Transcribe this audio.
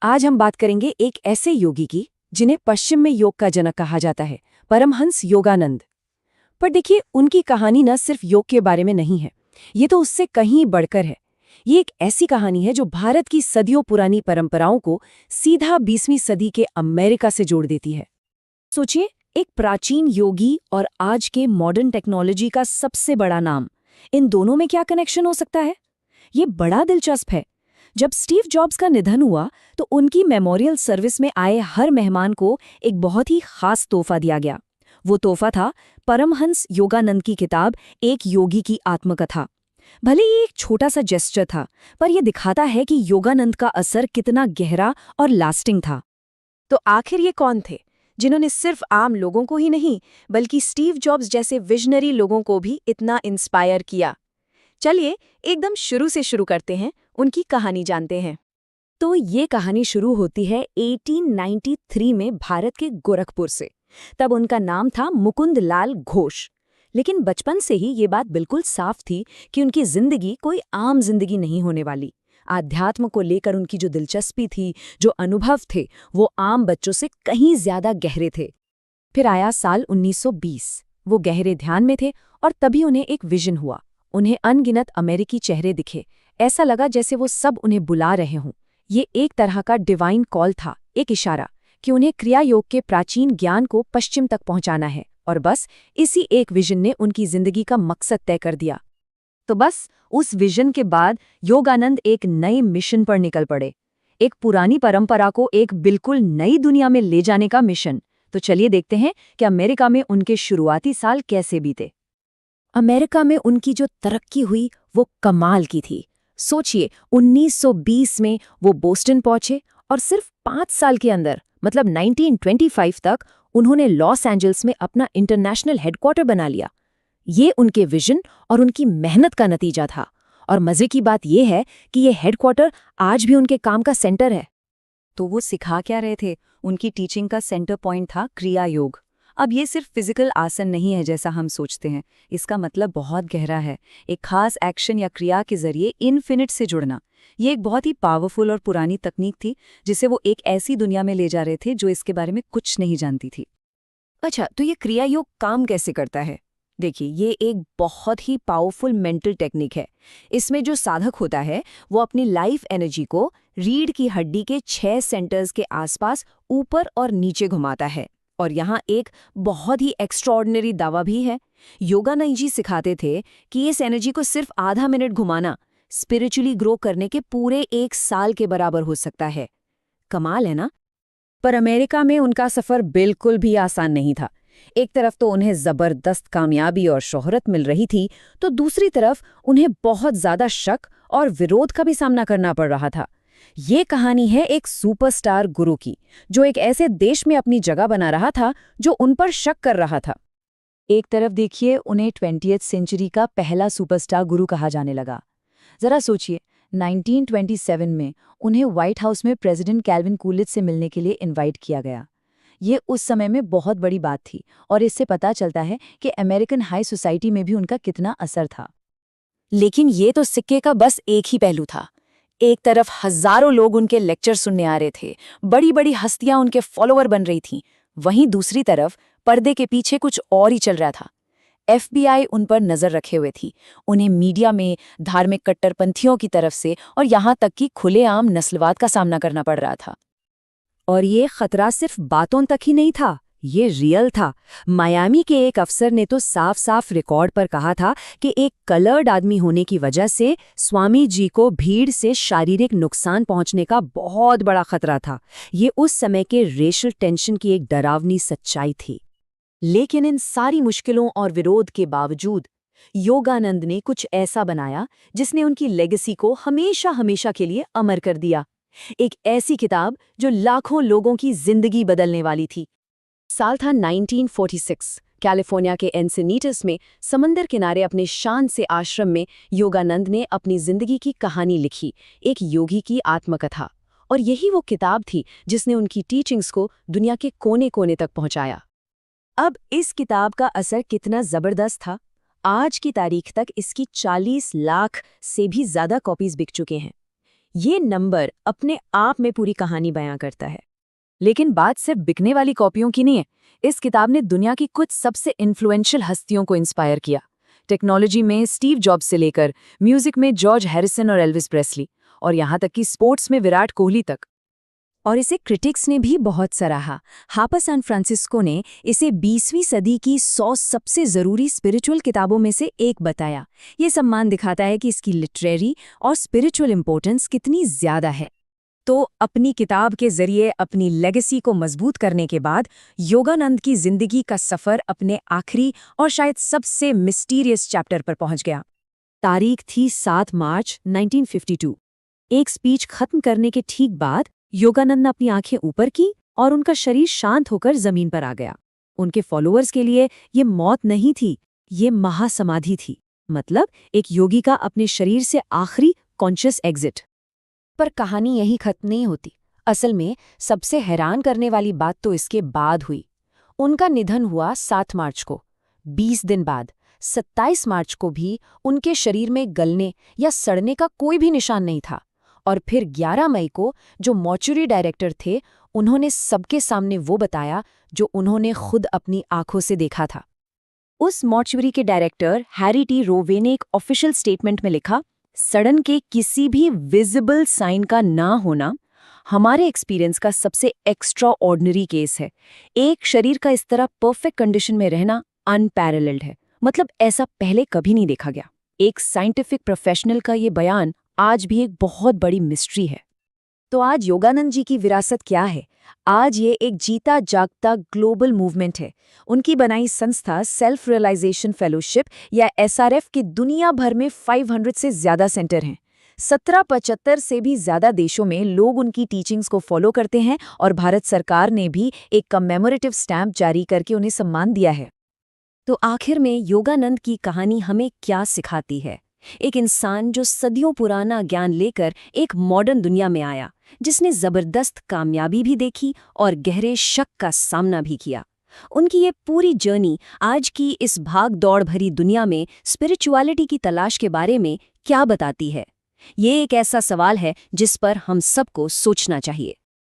आज हम बात करेंगे एक ऐसे योगी की जिन्हें पश्चिम में योग का जनक कहा जाता है, परमहंस योगानंद। पर देखिए, उनकी कहानी न सिर्फ योग के बारे में नहीं है, ये तो उससे कहीं बढ़कर है। ये एक ऐसी कहानी है जो भारत की सदियों पुरानी परंपराओं को सीधा 20वीं सदी के अमेरिका से जोड़ देती है। सोचिए, एक प्राचीन योगी और आज के मॉडर्न टेक्नोलॉजी का सबसे बड़ा नाम, इन दोनों में क्या कनेक्शन हो सकता है? ये बड़ा दिलचस्प है। जब स्टीव जॉब्स का निधन हुआ तो उनकी मेमोरियल सर्विस में आए हर मेहमान को एक बहुत ही खास तोहफा दिया गया। वो तोहफा था परमहंस योगानंद की किताब एक योगी की आत्मकथा। भले ही एक छोटा सा जेस्चर था, पर यह दिखाता है कि योगानंद का असर कितना गहरा और लास्टिंग था। तो आखिर ये कौन थे जिन्होंने सिर्फ आम लोगों को ही नहीं बल्कि स्टीव जॉब्स जैसे विजनरी लोगों को भी इतना इंस्पायर किया? चलिए एकदम शुरू से शुरू करते हैं, उनकी कहानी जानते हैं। तो ये कहानी शुरू होती है 1893 में भारत के गोरखपुर से। तब उनका नाम था मुकुंद लाल घोष। लेकिन बचपन से ही ये बात बिल्कुल साफ थी कि उनकी जिंदगी कोई आम जिंदगी नहीं होने वाली। आध्यात्म को लेकर उनकी जो दिलचस्पी थी, जो अनुभव थे, वो आम बच्चों से कहीं ज्यादा गहरे थे। फिर आया साल 1920। वो गहरे ध्यान में थे और तभी उन्हें एक विजन हुआ। उन्हें अनगिनत अमेरिकी चेहरे दिखे। ऐसा लगा जैसे वो सब उन्हें बुला रहे हों। ये एक तरह का डिवाइन कॉल था, एक इशारा कि उन्हें क्रिया योग के प्राचीन ज्ञान को पश्चिम तक पहुंचाना है। और बस इसी एक विजन ने उनकी जिंदगी का मकसद तय कर दिया। तो बस उस विजन के बाद योगानंद एक नए मिशन पर निकल पड़े। एक पुरानी परंपरा को एक बिल्कुल नई दुनिया में ले जाने का मिशन। तो चलिए देखते हैं कि अमेरिका में उनके शुरुआती साल कैसे बीते। अमेरिका में उनकी जो तरक्की हुई वो कमाल की थी। सोचिए, 1920 में वो बोस्टन पहुंचे और सिर्फ 5 साल के अंदर, मतलब 1925 तक, उन्होंने लॉस एंजल्स में अपना इंटरनेशनल हेडक्वार्टर बना लिया। ये उनके विजन और उनकी मेहनत का नतीजा था। और मजे की बात यह है कि ये हेडक्वार्टर आज भी उनके काम का सेंटर है। तो वो सिखा क्या रहे थे? उनकी टीचिंग का सेंटर पॉइंट था क्रिया योग। अब ये सिर्फ फिजिकल आसन नहीं है जैसा हम सोचते हैं। इसका मतलब बहुत गहरा है। एक खास एक्शन या क्रिया के जरिए इन्फिनिट से जुड़ना। ये एक बहुत ही पावरफुल और पुरानी तकनीक थी जिसे वो एक ऐसी दुनिया में ले जा रहे थे जो इसके बारे में कुछ नहीं जानती थी। अच्छा, तो ये क्रिया योग काम कैसे करता है? देखिए, ये एक बहुत ही पावरफुल मेंटल टेक्निक है। इसमें जो साधक होता है वो अपनी लाइफ एनर्जी को रीढ़ की हड्डी के 6 सेंटर्स के आसपास ऊपर और नीचे घुमाता है। और यहाँ एक बहुत ही एक्स्ट्रॉर्डिनरी दावा भी है। योगानंद जी सिखाते थे कि इस एनर्जी को सिर्फ आधा मिनट घुमाना स्पिरिचुअली ग्रो करने के पूरे 1 साल के बराबर हो सकता है। कमाल है ना? पर अमेरिका में उनका सफर बिल्कुल भी आसान नहीं था। एक तरफ तो उन्हें जबरदस्त कामयाबी और शोहरत मिल रही थी, तो दूसरी तरफ उन्हें बहुत ज्यादा शक और विरोध का भी सामना करना पड़ रहा था। ये कहानी है एक सुपरस्टार गुरु की, जो एक ऐसे देश में अपनी जगह बना रहा था जो उन पर शक कर रहा था। एक तरफ देखिए, उन्हें 20वीं सेंचुरी का पहला सुपरस्टार गुरु कहा जाने लगा। जरा सोचिए, 1927 में उन्हें व्हाइट हाउस में प्रेसिडेंट कैल्विन कूलिज से मिलने के लिए इनवाइट किया गया। ये उस समय में बहुत बड़ी बात थी और इससे पता चलता है कि अमेरिकन हाई सोसाइटी में भी उनका कितना असर था। लेकिन ये तो सिक्के का बस एक ही पहलू था। एक तरफ हजारों लोग उनके लेक्चर सुनने आ रहे थे, बड़ी बड़ी हस्तियां उनके फॉलोअर बन रही थीं। वहीं दूसरी तरफ पर्दे के पीछे कुछ और ही चल रहा था। FBI उन पर नजर रखे हुए थी। उन्हें मीडिया में धार्मिक कट्टरपंथियों की तरफ से और यहाँ तक कि खुलेआम नस्लवाद का सामना करना पड़ रहा था। और ये खतरा सिर्फ बातों तक ही नहीं था, ये रियल था। मायामी के एक अफसर ने तो साफ साफ रिकॉर्ड पर कहा था कि एक कलर्ड आदमी होने की वजह से स्वामी जी को भीड़ से शारीरिक नुकसान पहुंचने का बहुत बड़ा खतरा था। ये उस समय के रेशल टेंशन की एक डरावनी सच्चाई थी। लेकिन इन सारी मुश्किलों और विरोध के बावजूद योगानंद ने कुछ ऐसा बनाया जिसने उनकी लेगेसी को हमेशा हमेशा के लिए अमर कर दिया। एक ऐसी किताब जो लाखों लोगों की जिंदगी बदलने वाली थी। साल था 1946। कैलिफोर्निया के एंसिनीटस में समंदर किनारे अपने शान से आश्रम में योगानंद ने अपनी जिंदगी की कहानी लिखी, एक योगी की आत्मकथा। और यही वो किताब थी जिसने उनकी टीचिंग्स को दुनिया के कोने कोने तक पहुंचाया। अब इस किताब का असर कितना जबरदस्त था। आज की तारीख तक इसकी 40 लाख से भी ज्यादा कॉपीज बिक चुके हैं। ये नंबर अपने आप में पूरी कहानी बयां करता है। लेकिन बात सिर्फ बिकने वाली कॉपियों की नहीं है। इस किताब ने दुनिया की कुछ सबसे इन्फ्लुएंशियल हस्तियों को इंस्पायर किया। टेक्नोलॉजी में स्टीव जॉब्स से लेकर म्यूजिक में जॉर्ज हैरिसन और एल्विस प्रेस्ली, और यहाँ तक कि स्पोर्ट्स में विराट कोहली तक। और इसे क्रिटिक्स ने भी बहुत सराहा। हापर सैन फ्रांसिस्को ने इसे 20वीं सदी की 100 सबसे ज़रूरी स्पिरिचुअल किताबों में से एक बताया। ये सम्मान दिखाता है कि इसकी लिटरेरी और स्पिरिचुअल इंपॉर्टेंस कितनी ज़्यादा है। तो अपनी किताब के जरिए अपनी लेगेसी को मजबूत करने के बाद योगानंद की जिंदगी का सफ़र अपने आखिरी और शायद सबसे मिस्टीरियस चैप्टर पर पहुंच गया। तारीख थी 7 मार्च 1952। एक स्पीच खत्म करने के ठीक बाद योगानंद ने अपनी आंखें ऊपर की और उनका शरीर शांत होकर जमीन पर आ गया। उनके फॉलोअर्स के लिए ये मौत नहीं थी, ये महासमाधि थी। मतलब एक योगी का अपने शरीर से आखिरी कॉन्शियस एग्जिट। पर कहानी यही खत्म नहीं होती। असल में सबसे हैरान करने वाली बात तो इसके बाद हुई। उनका निधन हुआ 7 मार्च को। 20 दिन बाद 27 मार्च को भी उनके शरीर में गलने या सड़ने का कोई भी निशान नहीं था। और फिर 11 मई को जो मॉर्चुरी डायरेक्टर थे, उन्होंने सबके सामने वो बताया जो उन्होंने खुद अपनी आंखों से देखा था। उस मॉर्चुरी के डायरेक्टर हैरी टी रोवे ने एक ऑफिशियल स्टेटमेंट में लिखा, सड़न के किसी भी विजिबल साइन का ना होना हमारे एक्सपीरियंस का सबसे एक्स्ट्रा ऑर्डिनरी केस है। एक शरीर का इस तरह परफेक्ट कंडीशन में रहना अनपैरेलल्ड है। मतलब ऐसा पहले कभी नहीं देखा गया। एक साइंटिफिक प्रोफेशनल का ये बयान आज भी एक बहुत बड़ी मिस्ट्री है। तो आज योगानंद जी की विरासत क्या है? आज ये एक जीता जागता ग्लोबल मूवमेंट है। उनकी बनाई संस्था सेल्फ रियलाइजेशन फेलोशिप या SRF की दुनिया भर में 500 से ज्यादा सेंटर हैं। 1775 से भी ज्यादा देशों में लोग उनकी टीचिंग्स को फॉलो करते हैं और भारत सरकार ने भी एक कमेमोरेटिव स्टैम्प जारी करके उन्हें सम्मान दिया है। तो आखिर में योगानंद की कहानी हमें क्या सिखाती है? एक इंसान जो सदियों पुराना ज्ञान लेकर एक मॉडर्न दुनिया में आया, जिसने जबरदस्त कामयाबी भी देखी और गहरे शक का सामना भी किया। उनकी ये पूरी जर्नी आज की इस भाग दौड़ भरी दुनिया में स्पिरिचुअलिटी की तलाश के बारे में क्या बताती है? ये एक ऐसा सवाल है जिस पर हम सबको सोचना चाहिए।